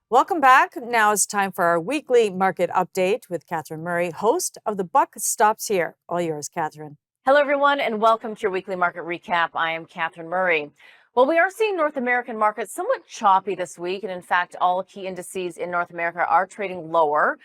Welcome back. Now it's time for our weekly market update with Catherine Murray, host of The Buck Stops Here. All yours, Catherine. Hello, everyone, and welcome to your weekly market recap. I am Catherine Murray. Well, we are seeing North American markets somewhat choppy this week, and in fact, all key indices in North America are trading lower.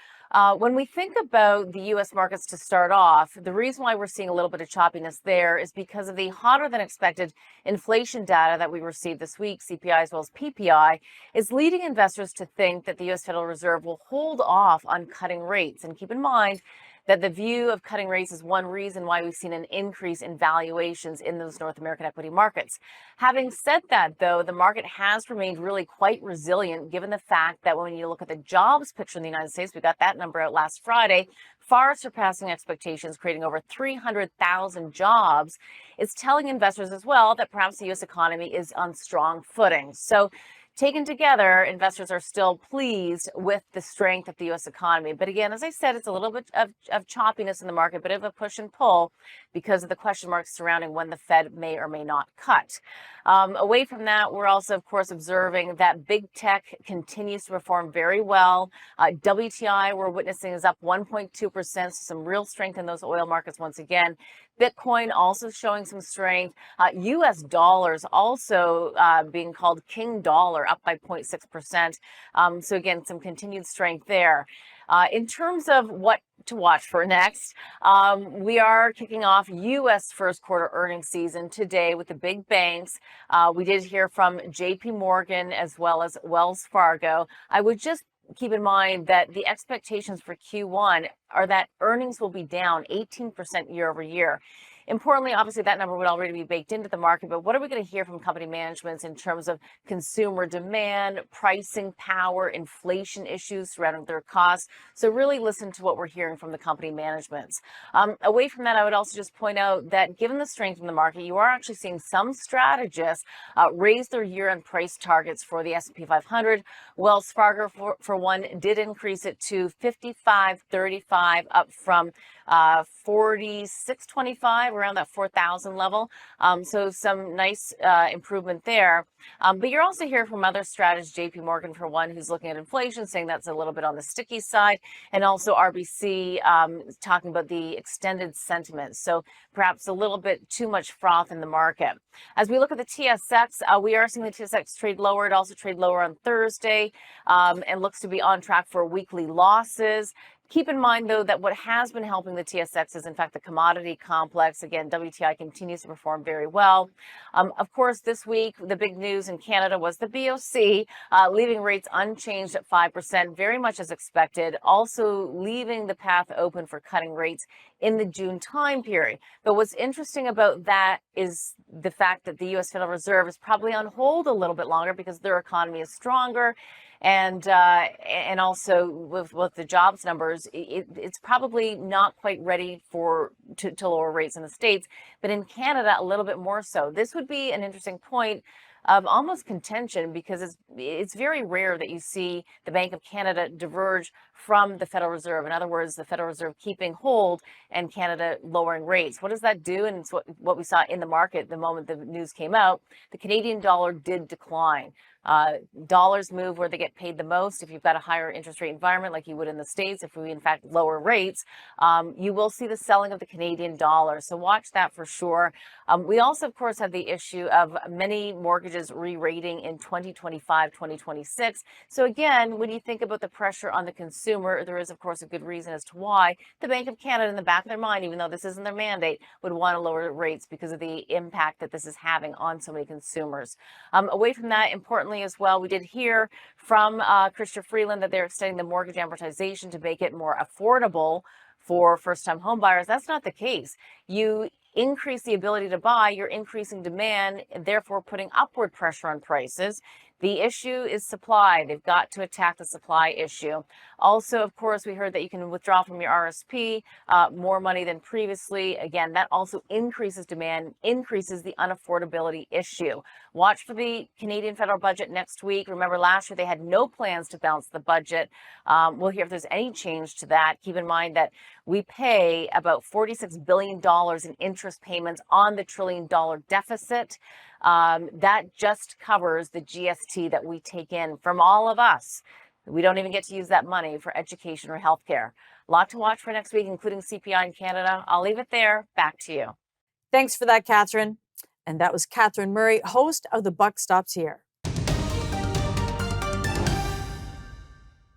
When we think about the U.S. markets to start off, the reason why we're seeing a little bit of choppiness there is because of the hotter than expected inflation data that we received this week, CPI as well as PPI, is leading investors to think that the U.S. Federal Reserve will hold off on cutting rates. And keep in mind that the view of cutting rates is one reason why we've seen an increase in valuations in those North American equity markets. Having said that, though, the market has remained really quite resilient given the fact that when you look at the jobs picture in the United States, we got that number out last Friday, far surpassing expectations, creating over 300,000 jobs. It's telling investors as well that perhaps the U.S. economy is on strong footing. So taken together, investors are still pleased with the strength of the U.S. economy. But again, as I said, it's a little bit of choppiness in the market, bit of a push and pull because of the question marks surrounding when the Fed may or may not cut. Away from that, we're also, of course, observing that big tech continues to perform very well. WTI, we're witnessing, is up 1.2%, some real strength in those oil markets once again. Bitcoin also showing some strength. U.S. dollars also being called King Dollar, up by 0.6%. So again, some continued strength there. In terms of what to watch for next, we are kicking off U.S. first quarter earnings season today with the big banks. We did hear from J.P. Morgan as well as Wells Fargo. I would just keep in mind that the expectations for Q1 are that earnings will be down 18% year over year. Importantly, obviously, that number would already be baked into the market, but what are we going to hear from company managements in terms of consumer demand, pricing power, inflation issues surrounding their costs? So really listen to what we're hearing from the company managements. Away from that, I would also just point out that given the strength in the market, you are actually seeing some strategists raise their year-end price targets for the S&P 500. Wells Fargo, for one, did increase it to 55.35, up from 46.25, around that 4,000 level. So some nice improvement there. But you're also hearing from other strategists, JP Morgan for one, who's looking at inflation, saying that's a little bit on the sticky side, and also RBC talking about the extended sentiment. So perhaps a little bit too much froth in the market. As we look at the TSX, we are seeing the TSX trade lower. It also trade lower on Thursday and looks to be on track for weekly losses. Keep in mind, though, that what has been helping the TSX is, in fact, the commodity complex. Again, WTI continues to perform very well. Of course, this week, the big news in Canada was the BOC leaving rates unchanged at 5%, very much as expected, also leaving the path open for cutting rates in the June time period. But what's interesting about that is the fact that the U.S. Federal Reserve is probably on hold a little bit longer because their economy is stronger. And also with the jobs numbers, it's probably not quite ready to lower rates in the States, but in Canada, a little bit more so. This would be an interesting point of almost contention because it's very rare that you see the Bank of Canada diverge from the Federal Reserve. In other words, the Federal Reserve keeping hold and Canada lowering rates. What does that do? And it's what we saw in the market the moment the news came out. The Canadian dollar did decline. Dollars move where they get paid the most. If you've got a higher interest rate environment like you would in the States, if we in fact lower rates, you will see the selling of the Canadian dollar. So watch that for sure. We also, of course, have the issue of many mortgages re-rating in 2025, 2026. So again, when you think about the pressure on the consumer, there is, of course, a good reason as to why the Bank of Canada, in the back of their mind, even though this isn't their mandate, would want to lower rates because of the impact that this is having on so many consumers. Away from that, importantly as well, we did hear from Chrystia Freeland that they're extending the mortgage amortization to make it more affordable for first-time home buyers. That's not the case. You increase the ability to buy, you're increasing demand, therefore putting upward pressure on prices. The issue is supply. They've got to attack the supply issue. Also, of course, we heard that you can withdraw from your RSP more money than previously. Again, that also increases demand, increases the unaffordability issue. Watch for the Canadian federal budget next week. Remember, last year they had no plans to balance the budget. We'll hear if there's any change to that. Keep in mind that we pay about $46 billion in interest payments on the $1 trillion deficit. That just covers the GST that we take in from all of us We don't even get to use that money for education or healthcare. A lot to watch for next week, including CPI in Canada. I'll leave it there. Back to you. Thanks for that, Catherine. And that was Catherine Murray, host of The Buck Stops Here.